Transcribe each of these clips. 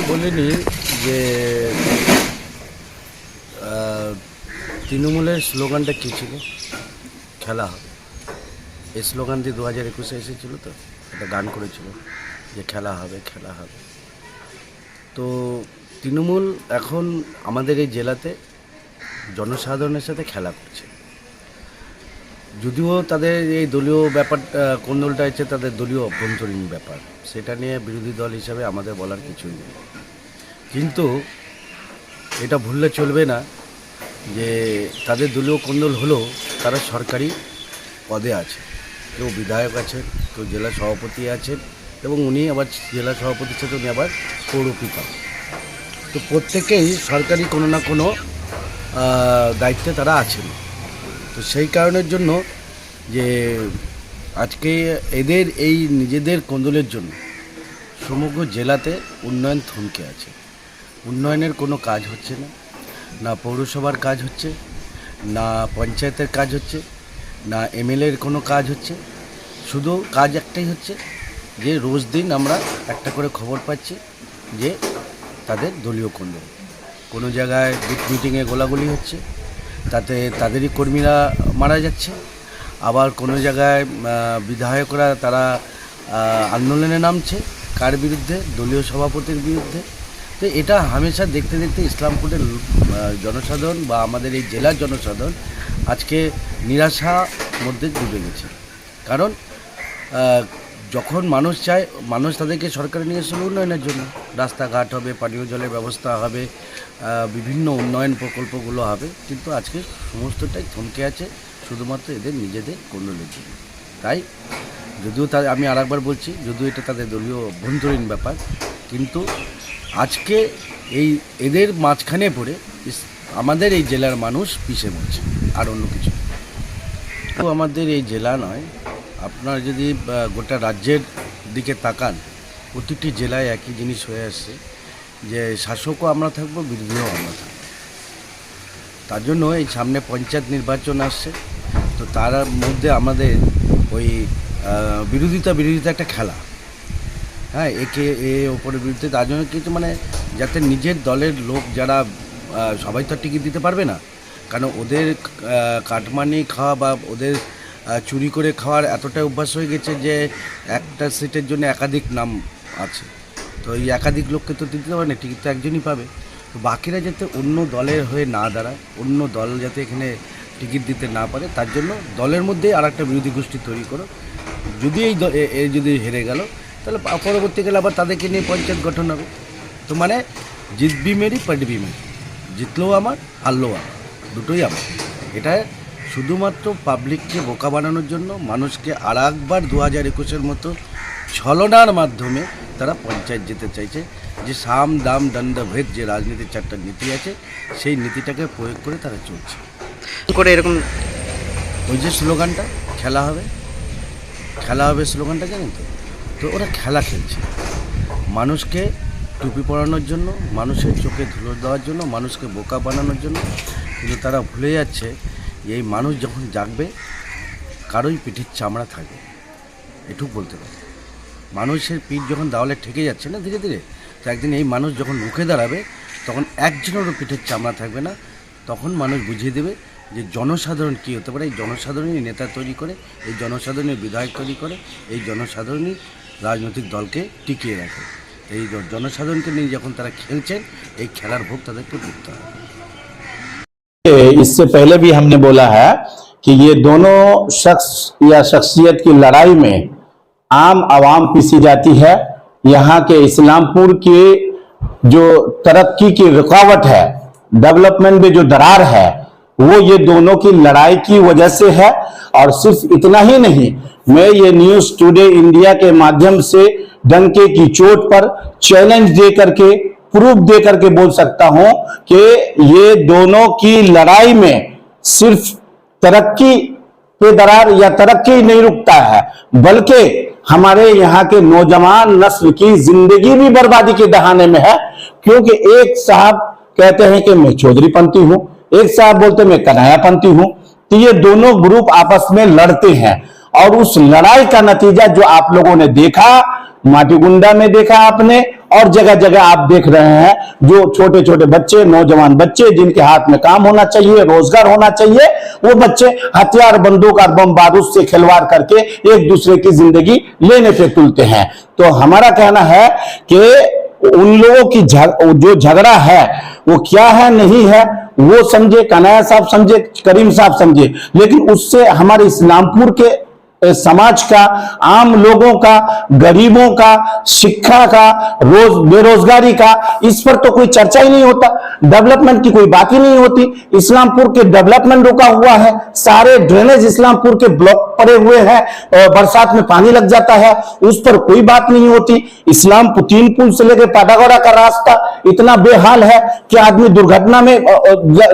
বলিনি যে তৃণমূলের স্লোগানটা কী ছিল, খেলা হবে। এই স্লোগান দিয়ে 2021-এ এসেছিল, তো একটা গান করেছিল যে খেলা হবে খেলা হবে। তো তৃণমূল এখন আমাদের এই জেলাতে জনসাধারণের সাথে খেলা করছে। যদিও তাদের এই দলীয় ব্যাপারটা কোন্দলটা হচ্ছে তাদের দলীয় অভ্যন্তরীণ ব্যাপার, সেটা নিয়ে বিরোধী দল হিসাবে আমাদের বলার কিছুই নেই। কিন্তু এটা ভুললে চলবে না যে তাদের দলীয় কোন্দল হলেও তারা সরকারি পদে আছে। কেউ বিধায়ক আছেন, কেউ জেলা সভাপতি আছেন, এবং উনি আবার জেলা সভাপতির সাথে উনি আবার পৌরপিতা। তো প্রত্যেকেই সরকারি কোনো না কোনো দায়িত্বে তারা আছেন। তো সেই কারণের জন্য যে আজকে এদের এই নিজেদের কোন্দলের জন্য সমগ্র জেলাতে উন্নয়ন থমকে আছে। উন্নয়নের কোনো কাজ হচ্ছে না, না পৌরসভার কাজ হচ্ছে, না পঞ্চায়েতের কাজ হচ্ছে, না এমএলএর কোনো কাজ হচ্ছে। শুধু কাজ একটাই হচ্ছে যে রোজ দিন আমরা একটা করে খবর পাচ্ছি যে তাদের দলীয় কোন্দল। কোনো জায়গায় বুথ মিটিংয়ে গোলাগুলি হচ্ছে, তাতে তাদেরই কর্মীরা মারা যাচ্ছে। আবার কোনো জায়গায় বিধায়করা তারা আন্দোলনে নামছে, কার বিরুদ্ধে? দলীয় সভাপতির বিরুদ্ধে। তো এটা হামেশা দেখতে দেখতে ইসলামপুরের জনসাধারণ বা আমাদের এই জেলার জনসাধারণ আজকে নিরাশার মধ্যে ডুবে গেছে। কারণ যখন মানুষ চায়, মানুষ তাদেরকে সরকারে নিয়ে এসেছিল উন্নয়নের জন্য, রাস্তাঘাট হবে, পানীয় জলের ব্যবস্থা হবে, বিভিন্ন উন্নয়ন প্রকল্পগুলো হবে, কিন্তু আজকে সমস্তটাই থমকে আছে শুধুমাত্র এদের নিজেদের কোন্দলের জন্য। তাই যদিও আমি আরেকবার বলছি, যদিও এটা তাদের দলীয় অভ্যন্তরীণ ব্যাপার, কিন্তু আজকে এই এদের মাঝখানে পড়ে আমাদের এই জেলার মানুষ পিছিয়ে পড়ছে, আর অন্য কিছু। তো আমাদের এই জেলা নয়, আপনার যদি গোটা রাজ্যের দিকে তাকান, প্রতিটি জেলায় একই জিনিস হয়ে আসছে যে শাসকও আমরা থাকবো, বিরোধীও আমরা থাকবো। তার জন্য এই সামনে পঞ্চায়েত নির্বাচন আসছে, তো তার মধ্যে আমাদের ওই বিরোধিতা একটা খেলা, হ্যাঁ, একে ওপরের বিরুদ্ধে। তার জন্য কিন্তু মানে যাতে নিজের দলের লোক যারা, সবাই তো টিকিট দিতে পারবে না, কারণ ওদের কাটমানি খাওয়া বা ওদের চুরি করে খাওয়ার এতটাই অভ্যাস হয়ে গেছে যে একটা সিটের জন্য একাধিক নাম আছে। তো এই একাধিক লোককে তো দিতে পারে না, টিকিট তো একজনই পাবে। তো বাকিরা যাতে অন্য দলের হয়ে না দাঁড়ায়, অন্য দল যাতে এখানে টিকিট দিতে না পারে, তার জন্য দলের মধ্যেই আর একটা বিরোধী গোষ্ঠী তৈরি করো। যদি এই যদি হেরে গেল, তাহলে পরবর্তীকালে আবার তাদেরকে নিয়ে পঞ্চায়েত গঠন হবে। তো মানে জিতবি মেরি পাটবি মেরি, জিতলেও আমার, হারলেও আমার, দুটোই আমার। এটা শুধুমাত্র পাবলিককে বোকা বানানোর জন্য, মানুষকে আর একবার 2021-এর মতো ছলনার মাধ্যমে তারা পঞ্চায়েত যেতে চাইছে। যে সাম দাম দণ্ড ভেদ যে রাজনীতির চারটা নীতি আছে, সেই নীতিটাকে প্রয়োগ করে তারা চলছে করে এরকম। ওই যে স্লোগানটা খেলা হবে খেলা হবে, স্লোগানটা জানেন তো? তো ওরা খেলা খেলছে মানুষকে টুপি পরানোর জন্য, মানুষের চোখে ধুলো দেওয়ার জন্য, মানুষকে বোকা বানানোর জন্য। কিন্তু তারা ভুলে যাচ্ছে এই মানুষ যখন জাগবে, কারোই পিঠের চামড়া থাকবে, এটুকু বলতে পারে। মানুষের পিঠ যখন দেওয়ালে ঠেকে যাচ্ছে না ধীরে ধীরে, তো একদিন এই মানুষ যখন রুখে দাঁড়াবে, তখন একজনেরও পিঠের চামড়া থাকবে না। তখন মানুষ বুঝিয়ে দেবে যে জনসাধারণ কী হতে পারে। এই জনসাধারণই নেতা তৈরি করে, এই জনসাধারণই বিধায়ক তৈরি করে, এই জনসাধারণই রাজনৈতিক দলকে টিকিয়ে রাখে। এই জনসাধারণকে নিয়ে যখন তারা খেলছেন, এই খেলার ভোগ তাদেরকে ভুগতে হবে। इससे पहले भी हमने बोला है कि ये दोनों शख्स या शख्सियत की लड़ाई में आम आवाम पीसी जाती है। यहाँ के इस्लामपुर की जो तरक्की की रुकावट है, डेवलपमेंट में जो दरार है, वो ये दोनों की लड़ाई की वजह से है। और सिर्फ इतना ही नहीं, मैं ये न्यूज टुडे इंडिया के माध्यम से डंके की चोट पर चैलेंज दे करके, प्रूफ दे करके बोल सकता हूं कि ये दोनों की लड़ाई में सिर्फ तरक्की पे दरार या तरक्की नहीं रुकता है, बल्कि हमारे यहाँ के नौजवान नस्ल की जिंदगी भी बर्बादी के दहाने में है। क्योंकि एक साहब कहते हैं कि मैं चौधरीपंथी हूं, एक साहब बोलते मैं कन्हैयापंथी हूं। तो ये दोनों ग्रुप आपस में लड़ते हैं, और उस लड़ाई का नतीजा जो आप लोगों ने देखा, माटीगुंडा में देखा आपने, और जगह जगह आप देख रहे हैं जो छोटे छोटे बच्चे, नौजवान बच्चे जिनके हाथ में काम होना चाहिए, रोजगार होना चाहिए, वो बच्चे हथियार, बंदूक और बम बारूद से खिलवाड़ करके एक दूसरे की जिंदगी लेने पे तुलते हैं। तो हमारा कहना है कि उन लोगों की जो झगड़ा है वो क्या है नहीं है वो समझे, कन्हैया साहब समझे, करीम साहब समझे, लेकिन उससे हमारे इस्लामपुर के समाज का, आम लोगों का, गरीबों का, शिक्षा का, बेरोजगारी का, इस पर तो कोई चर्चा ही नहीं होता। डेवलपमेंट की कोई बात ही नहीं होती। इस्लामपुर के डेवलपमेंट रुका हुआ है, सारे ड्रेनेज इस्लामपुर के ब्लॉक पड़े हुए हैं, बरसात में पानी लग जाता है, उस पर कोई बात नहीं होती। इस्लामपुर 3 पुल से लेकर पाटागोड़ा का रास्ता इतना बेहाल है कि आदमी दुर्घटना में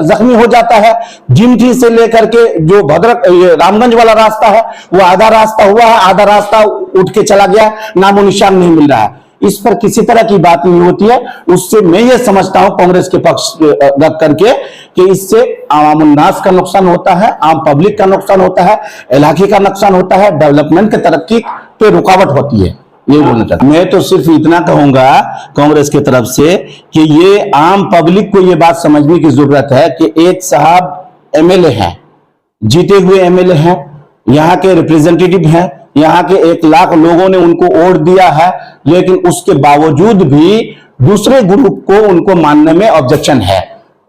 जख्मी हो जाता है। जिमठी से लेकर के जो भद्रक रामगंज वाला रास्ता है वो आधा रास्ता हुआ है, आधा रास्ता उठ के चला गया, नामो निशान नहीं मिल रहा है। इस पर किसी तरह की बात नहीं होती है। उससे मैं ये समझता हूं कांग्रेस के पक्ष रख करके कि इससे आवाम उन्नास का नुकसान होता है, आम पब्लिक का नुकसान होता है, इलाके का नुकसान होता है, डेवलपमेंट की तरक्की पे रुकावट होती है। ये बोलना चाहता हूं। मैं तो सिर्फ इतना कहूंगा कांग्रेस की तरफ से कि ये आम पब्लिक को ये बात समझने की जरूरत है कि एक साहब एमएलए हैं, जीते हुए एमएलए हैं, यहाँ के रिप्रेजेंटेटिव हैं, यहाँ के 1 लाख लोगों ने उनको वोट दिया है, लेकिन उसके बावजूद भी दूसरे ग्रुप को उनको मानने में ऑब्जेक्शन है,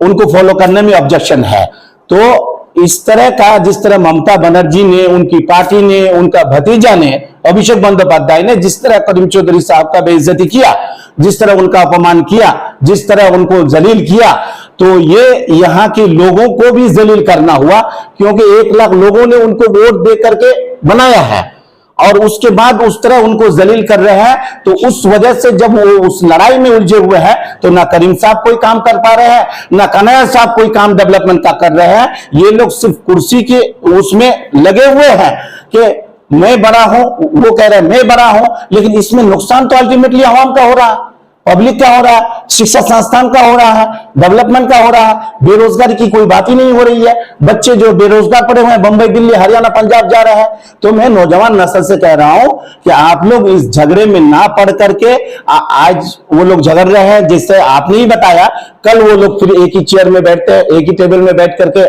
उनको फॉलो करने में ऑब्जेक्शन है। तो इस तरह का, जिस तरह ममता बनर्जी ने, उनकी पार्टी ने, उनका भतीजा ने, अभिषेक बंदोपाध्याय ने जिस तरह करीम चौधरी साहब का बेइज्जती किया, जिस तरह उनका अपमान किया, जिस तरह उनको जलील किया, तो ये यहाँ के लोगों को भी जलील करना हुआ, क्योंकि 1 लाख लोगों ने उनको वोट दे करके बनाया है और उसके बाद उस तरह उनको जलील कर रहे हैं। तो उस वजह से जब वो उस लड़ाई में उलझे हुए हैं तो ना करीम साहब कोई काम कर पा रहे हैं, ना कन्हैया साहब कोई काम डेवलपमेंट का कर रहे हैं। ये लोग सिर्फ कुर्सी के उसमें लगे हुए हैं कि मैं बड़ा हूं, वो कह रहे हैं मैं बड़ा हूं, लेकिन इसमें नुकसान तो अल्टीमेटली आवाम का हो रहा है, पब्लिक का हो रहा है, शिक्षा संस्थान का हो रहा है, डेवलपमेंट का हो रहा है। बेरोजगारी की कोई बात ही नहीं हो रही है। बच्चे जो बेरोजगार पड़े हुए हैं बंबई, दिल्ली, हरियाणा, पंजाब जा रहे हैं। तो मैं नौजवान नस्ल से कह रहा हूं कि आप लोग इस झगड़े में ना पड़ करके, आज वो लोग झगड़ रहे हैं, जिससे आपने ही बताया, कल वो लोग फिर एक ही चेयर में बैठते हैं, एक ही टेबल में बैठ करके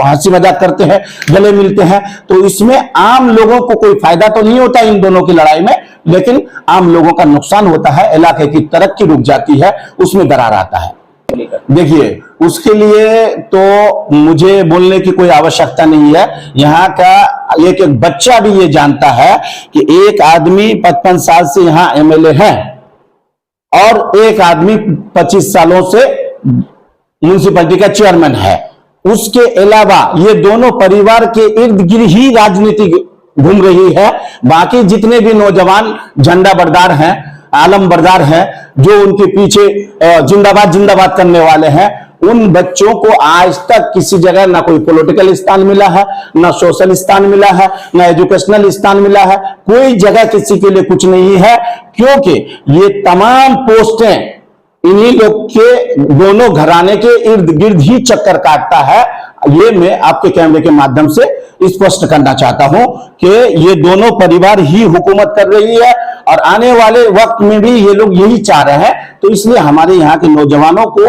हंसी मजाक करते हैं, गले मिलते हैं। तो इसमें आम लोगों को कोई फायदा तो नहीं होता इन दोनों की लड़ाई में, लेकिन आम लोगों का नुकसान होता है, इलाके की तरक्की रुक जाती है, उसमें दरार आता है। देखिए, उसके लिए तो मुझे बोलने की कोई आवश्यकता नहीं है। यहाँ का एक बच्चा भी ये जानता है कि एक आदमी 55 साल से यहाँ एमएलए है और एक आदमी 25 सालों से म्युनिसिपैलिटी का चेयरमैन है। उसके अलावा ये दोनों परिवार के इर्द गिर्द ही राजनीति घूम रही है। बाकी जितने भी नौजवान झंडा बरदार हैं, आलम बरदार हैं, जो उनके पीछे जिंदाबाद जिंदाबाद करने वाले हैं, उन बच्चों को आज तक किसी जगह ना कोई पॉलिटिकल स्थान मिला है, ना सोशल स्थान मिला है, ना एजुकेशनल स्थान मिला है। कोई जगह किसी के लिए कुछ नहीं है, क्योंकि ये तमाम पोस्टें इन्हीं लोग के दोनों घराने के इर्द गिर्द ही चक्कर काटता है। ये मैं आपके कैमरे के माध्यम से स्पष्ट करना चाहता हूं कि ये दोनों परिवार ही हुकूमत कर रही है और आने वाले वक्त में भी ये लोग यही चाह रहे हैं। तो इसलिए हमारे यहाँ के नौजवानों को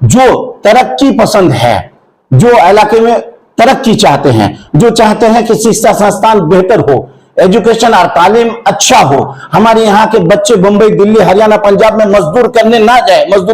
जो तरक्की पसंद है, जो इलाके में तरक्की चाहते हैं, जो चाहते हैं कि शिक्षा संस्थान बेहतर हो, एजुकेशन और तालीम अच्छा हो, हमारे यहाँ के बच्चे बंबई, दिल्ली, हरियाणा, पंजाब में मजदूरी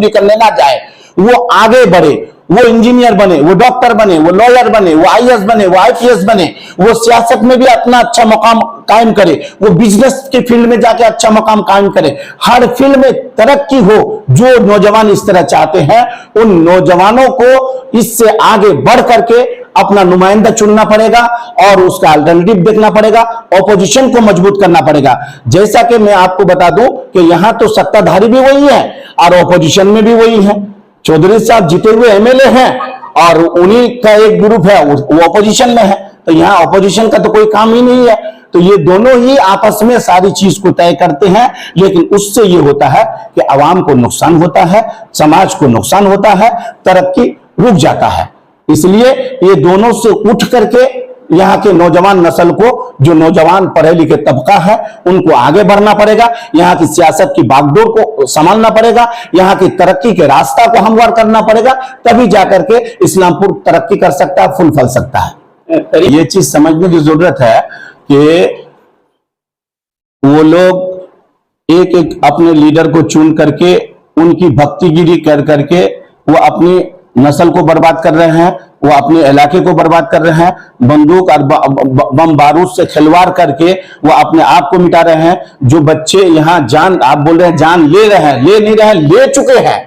करने ना जाए, वो आगे बढ़े, वो इंजीनियर बने, वो डॉक्टर बने, वो लॉयर बने, वो आईएएस बने, वो आईपीएस बने, वो सियासत में भी अपना अच्छा मकाम कायम करे, वो बिजनेस के फील्ड में जाके अच्छा मकाम कायम करे, हर फील्ड में तरक्की हो। जो नौजवान इस तरह चाहते हैं, उन नौजवानों को इससे आगे बढ़ करके अपना नुमाइंदा चुनना पड़ेगा और उसका अल्टरनेटिव देखना पड़ेगा, ऑपोजिशन को मजबूत करना पड़ेगा। जैसा कि मैं आपको बता दूं कि यहां तो सत्ताधारी भी वही है और ऑपोजिशन में भी वही है। चौधरी साहब जीते हुए एमएलए हैं और उन्हीं का एक ग्रुप है वो ऑपोजिशन में है। तो यहाँ ऑपोजिशन का तो कोई काम ही नहीं है। तो ये दोनों ही आपस में सारी चीज को तय करते हैं, लेकिन उससे ये होता है कि आवाम को नुकसान होता है, समाज को नुकसान होता है, तरक्की रुक जाता है। इसलिए ये दोनों से उठ करके यहाँ के नौजवान नस्ल को, जो नौजवान पढ़े लिखे तबका है, उनको आगे बढ़ना पड़ेगा। यहाँ की सियासत की बागडोर को संभालना पड़ेगा। यहाँ की तरक्की के रास्ता को हमवार करना पड़ेगा। तभी जाकर के इस्लामपुर तरक्की कर सकता है, फूल फल सकता है। ये चीज समझने की जरूरत है कि वो लोग एक एक अपने लीडर को चुन करके उनकी भक्तिगिरी कर करके वो अपनी नस्ल को बर्बाद कर रहे हैं, वो अपने इलाके को बर्बाद कर रहे हैं। बंदूक और बम बारूद से खिलवाड़ करके वो अपने आप को मिटा रहे हैं। जो बच्चे यहाँ जान, आप बोल रहे हैं जान ले रहे हैं, ले नहीं रहे हैं, ले चुके हैं।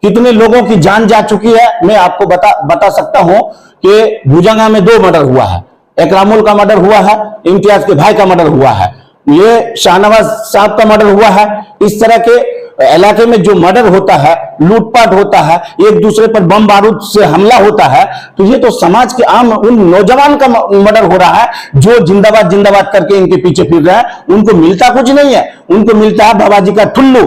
कितने लोगों की जान जा चुकी है मैं आपको बता सकता हूं कि भुजंगा में 2 मर्डर हुआ है। एकरामुल का मर्डर हुआ है, इम्तियाज के भाई का मर्डर हुआ है, ये शाहनवाज साहब का मर्डर हुआ है। इस तरह के इलाके में जो मर्डर होता है, लूटपाट होता है, एक दूसरे पर बम बारूद से हमला होता है, तो ये तो समाज के आम उन नौजवान का मर्डर हो रहा है जो जिंदाबाद जिंदाबाद करके इनके पीछे फिर रहे हैं। उनको मिलता कुछ नहीं है, उनको मिलता है बाबा जी का ठुल्लू।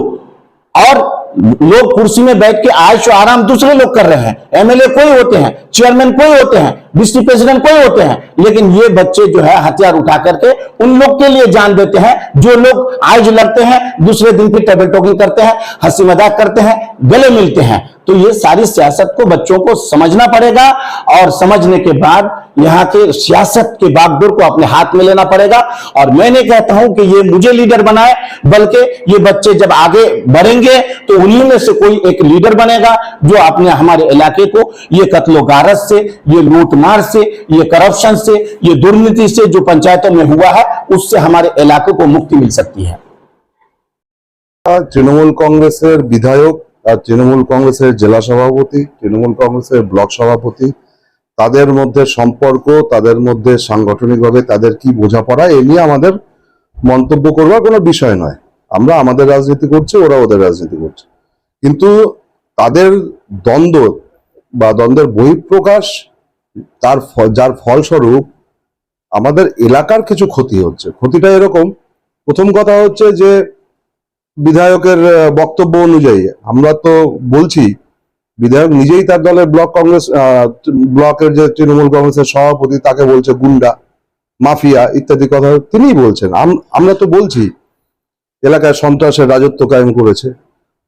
और लोग कुर्सी में बैठ के आयशो आराम दूसरे लोग कर रहे हैं। एमएलए कोई होते हैं, चेयरमैन कोई होते हैं, डिस्ट्रिक्ट प्रेसिडेंट कोई होते हैं, लेकिन ये बच्चे जो है हथियार उठा करके उन लोग के लिए जान देते हैं जो लोग आज लड़ते हैं, दूसरे दिन फिर टेबल टॉकिंग करते हैं, हंसी मजाक करते हैं, गले मिलते हैं। तो ये सारी सियासत को बच्चों को समझना पड़ेगा और समझने के बाद यहाँ के सियासत के बागडोर को अपने हाथ में लेना पड़ेगा। और मैं नहीं कहता हूं कि ये मुझे लीडर बनाए, बल्कि ये बच्चे जब आगे बढ़ेंगे तो उन्हीं में से कोई एक लीडर बनेगा जो अपने हमारे इलाके को ये कत्लो गारत से, ये लूटमार से, ये करप्शन से, ये दुर्नीति से जो पंचायतों में हुआ है, उससे हमारे इलाके को मुक्ति मिल सकती है। তৃণমূল কংগ্রেসের বিধায়ক আর তৃণমূল কংগ্রেসের জেলা সভাপতি, তৃণমূল কংগ্রেসের ব্লক সভাপতি, তাদের মধ্যে সম্পর্ক, তাদের মধ্যে সাংগঠনিকভাবে তাদের কি বোঝাপড়া, এ নিয়ে আমাদের মন্তব্য করবার কোনো বিষয় নয়। আমরা আমাদের রাজনীতি করছি, ওরা ওদের রাজনীতি করছে। কিন্তু তাদের দ্বন্দ্ব বা দ্বন্দ্বের বহিঃপ্রকাশ, যার ফলস্বরূপ আমাদের এলাকার কিছু ক্ষতি হচ্ছে। ক্ষতিটা এরকম, প্রথম কথা হচ্ছে যে বিধায়কের বক্তব্য অনুযায়ী আমরা তো বলছি, বিধায়ক নিজেই তার দলের ব্লকের যে তৃণমূল কংগ্রেসের সভাপতি তাকে বলছে গুন্ডা, মাফিয়া ইত্যাদি কথা তিনিই বলছেন। আমরা তো বলছি এলাকায় সন্ত্রাসের রাজত্ব কায়েম করেছে।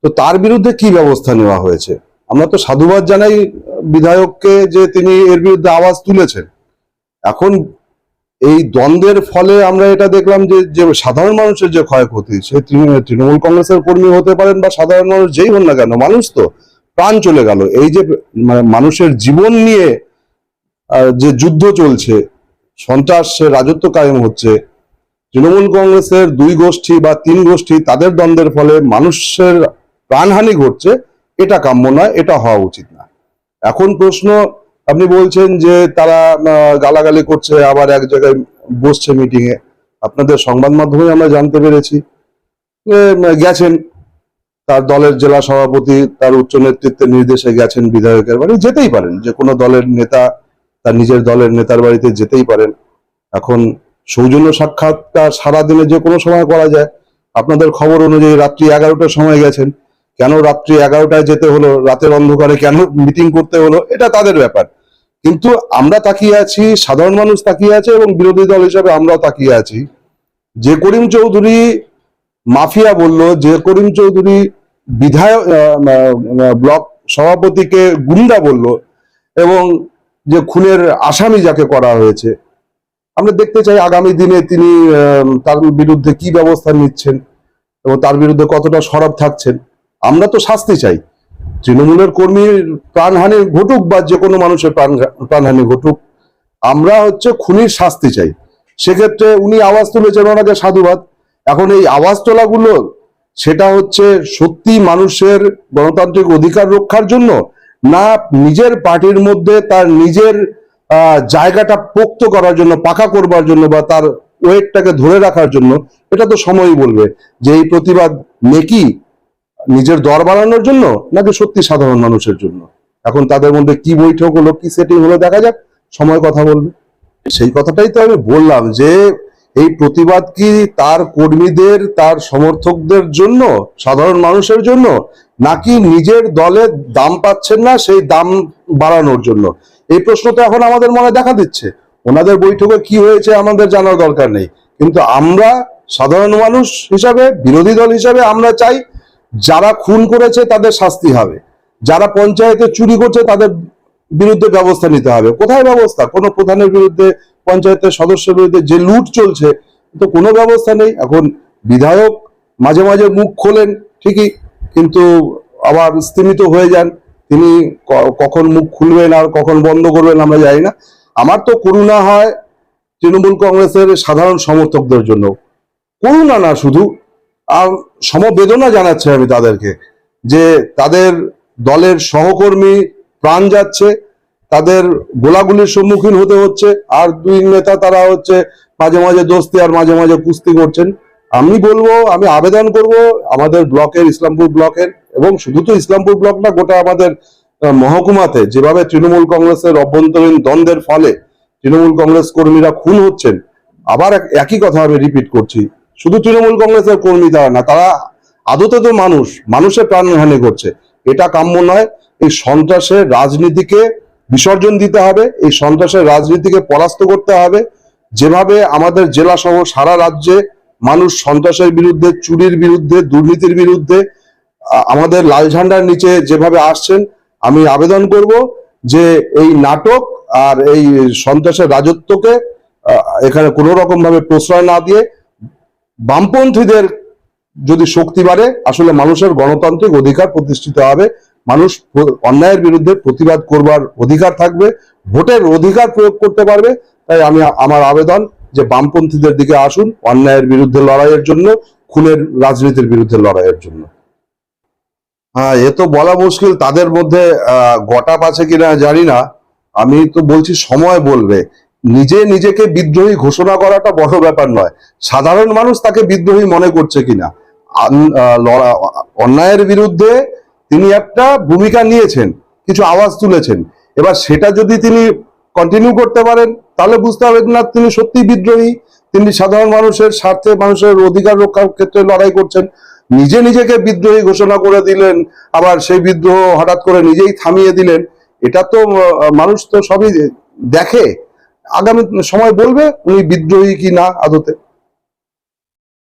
তো তার বিরুদ্ধে কি ব্যবস্থা নেওয়া হয়েছে? আমরা তো সাধুবাদ জানাই বিধায়ককে যে তিনি এর বিরুদ্ধে আওয়াজ তুলেছেন। এখন এই দ্বন্দ্বের ফলে আমরা এটা দেখলাম যে সাধারণ মানুষের যে ক্ষয়ক্ষতি, সে তৃণমূল কংগ্রেসের কর্মী হতে পারেন বা সাধারণ মানুষ যেই হন না কেন, মানুষ তো প্রাণ চলে গেল। এই যে মানুষের জীবন নিয়ে যে যুদ্ধ চলছে, সন্ত্রাসের রাজত্ব কায়েম হচ্ছে, তৃণমূল কংগ্রেসের 2 গোষ্ঠী বা 3 গোষ্ঠী তাদের দ্বন্দ্বের ফলে মানুষের প্রাণহানি ঘটছে, এটা কাম্য নয়, এটা হওয়া উচিত না। এখন প্রশ্ন, আপনি বলছেন যে তারা গালাগালি করছে, আবার এক জায়গায় বসছে মিটিং এ। আপনাদের সংবাদ মাধ্যমে আমরা জানতে পেরেছি গেছেন তার দলের জেলা সভাপতি, তার উচ্চ নেতৃত্বের নির্দেশে গেছেন বিধায়কের বাড়ি। যেতেই পারেন, যে কোনো দলের নেতা তার নিজের দলের নেতার বাড়িতে যেতেই পারেন। এখন সৌজন্য সাক্ষাৎটা সারাদিনে যে কোনো সময় করা যায়। আপনাদের খবর অনুযায়ী রাত্রি 11টার সময় গেছেন, কেন রাত্রি 11টায় যেতে হলো, রাতের অন্ধকারে কেন মিটিং করতে হলো, এটা তাদের ব্যাপার। কিন্তু আমরা তাকিয়ে আছি, সাধারণ মানুষ তাকিয়ে আছে এবং বিরোধী দল হিসাবে আমরাও তাকিয়ে আছি। যে করিম চৌধুরী মাফিয়া বলল, যে করিম চৌধুরী বিধায়ক ব্লক সভাপতিকে গুন্ডা বলল, এবং যে খুনের আসামি যাকে করা হয়েছে, আমরা দেখতে চাই আগামী দিনে তিনি তার বিরুদ্ধে কি ব্যবস্থা নিচ্ছেন এবং তার বিরুদ্ধে কতটা সরব থাকছেন। আমরা তো শাস্তি চাই। তৃণমূলের কর্মীর প্রাণহানি ঘটুক বা যে কোনো মানুষের প্রাণহানি ঘটুক, আমরা খুনির শাস্তি চাই। সেক্ষেত্রে উনি আওয়াজ তুলেছেন, ওনাকে সাধুবাদ। এখন এই আওয়াজ তোলাগুলো সেটা সত্যি মানুষের গণতান্ত্রিক অধিকার রক্ষার জন্য, না নিজের পার্টির মধ্যে তার নিজের জায়গাটা পোক্ত করার জন্য, পাকা করবার জন্য, বা তার ওয়েটটাকে ধরে রাখার জন্য, এটা তো সময়ই বলবে যে এই প্রতিবাদ নেকি নিজের দর বাড়ানোর জন্য নাকি সত্যি সাধারণ মানুষের জন্য। এখন তাদের মধ্যে কি বৈঠক হলো, কি সেটিং হলো, দেখা যাক, সময় কথা বলবে। সেই কথাটাই তো আমি বললাম যে এই প্রতিবাদ কি তার কর্মীদের, তার সমর্থকদের জন্য, সাধারণ মানুষের জন্য, নাকি নিজের দলের দাম পাচ্ছেন না সেই দাম বাড়ানোর জন্য? এই প্রশ্ন তো এখন আমাদের মনে দেখা দিচ্ছে। ওনাদের বৈঠকে কি হয়েছে আমাদের জানার দরকার নেই, কিন্তু আমরা সাধারণ মানুষ হিসাবে, বিরোধী দল হিসাবে আমরা চাই যারা খুন করেছে তাদের শাস্তি হবে, যারা পঞ্চায়েতে চুরি করছে তাদের বিরুদ্ধে ব্যবস্থা নিতে হবে। কোথায় ব্যবস্থা? কোনো প্রধানের বিরুদ্ধে, পঞ্চায়েতের সদস্যের বিরুদ্ধে যে লুট চলছে, তো কোনো ব্যবস্থা নেই। এখন বিধায়ক মাঝে মাঝে মুখ খোলেন ঠিকই, কিন্তু আবার স্তিমিত হয়ে যান। তিনি কখন মুখ খুলবেন আর কখন বন্ধ করবেন আমরা জানি না। আমার তো করুণা হয় তৃণমূল কংগ্রেসের সাধারণ সমর্থকদের জন্য, করুণা না শুধু, সমবেদনা জানাচ্ছে আমি তাদেরকে, যে তাদের দলের সহকর্মী প্রাণ যাচ্ছে, তাদের গোলাগুলির সম্মুখীন হতে হচ্ছে, আর দুই নেতা তারা হচ্ছে মাঝে মাঝে দোস্তি আর মাঝে মাঝে কুস্তি করছেন। আমি বলবো, আমি আবেদন করব আমাদের ব্লকের, ইসলামপুর ব্লকের, এবং শুধু তো ইসলামপুর ব্লক না, গোটা আমাদের মহকুমাতে যেভাবে তৃণমূল কংগ্রেসের অভ্যন্তরীণ দ্বন্দ্বের ফলে তৃণমূল কংগ্রেস কর্মীরা খুন হচ্ছেন, আবার একই কথা আমি রিপিট করছি, শুধু তৃণমূল কংগ্রেসের কর্মী তারা না, তারা আদতে তো মানুষের প্রাণহানি করছে। এটা কাম্য নয়। এই সন্ত্রাসের রাজনীতিকে বিসর্জন দিতে হবে, এই সন্ত্রাসের রাজনীতিকে পরাস্ত করতে হবে। যেভাবে আমাদের জেলা সহ সারা রাজ্যে মানুষ সন্ত্রাসের বিরুদ্ধে, চুরির বিরুদ্ধে, দুর্নীতির বিরুদ্ধে আমাদের লাল ঝান্ডার নিচে যেভাবে আসছেন, আমি আবেদন করব যে এই নাটক আর এই সন্ত্রাসের রাজত্বকে এখানে কোনো রকম ভাবে প্রশ্রয় না দিয়ে বামপন্থীদের যদি শক্তি বাড়ে, আসলে মানুষের গণতান্ত্রিক অধিকার প্রতিষ্ঠিত হবে, মানুষ অন্যায়ের বিরুদ্ধে প্রতিবাদ করবার অধিকার থাকবে, ভোটের অধিকার প্রয়োগ করতে পারবে। তাই আমি আমার আবেদন যে বামপন্থীদের দিকে আসুন, অন্যায়ের বিরুদ্ধে লড়াইয়ের জন্য, খুনের রাজনীতির বিরুদ্ধে লড়াইয়ের জন্য। হ্যাঁ, এ তো বলা মুশকিল তাদের মধ্যে গটাপ আছে কিনা জানি না। আমি তো বলছি সময় বলবে। নিজেকে বিদ্রোহী ঘোষণা করাটা বড় ব্যাপার নয়, সাধারণ মানুষ তাকে বিদ্রোহী মনে করছে কিনা। অন্যায়ের বিরুদ্ধে তিনি একটা ভূমিকা নিয়েছেন, কিছু আওয়াজ তুলেছেন, এবার সেটা যদি তিনি কন্টিনিউ করতে পারেন তাহলে বুঝতে হবে না তিনি সত্যি বিদ্রোহী, তিনি সাধারণ মানুষের স্বার্থে, মানুষের অধিকার রক্ষার ক্ষেত্রে লড়াই করছেন। নিজেকে বিদ্রোহী ঘোষণা করে দিলেন, আবার সেই বিদ্রোহ হঠাৎ করে নিজেই থামিয়ে দিলেন, এটা তো মানুষ তো সবই দেখে। আগামী সময় বলবে উনি বিদ্রোহী কি না আদতে।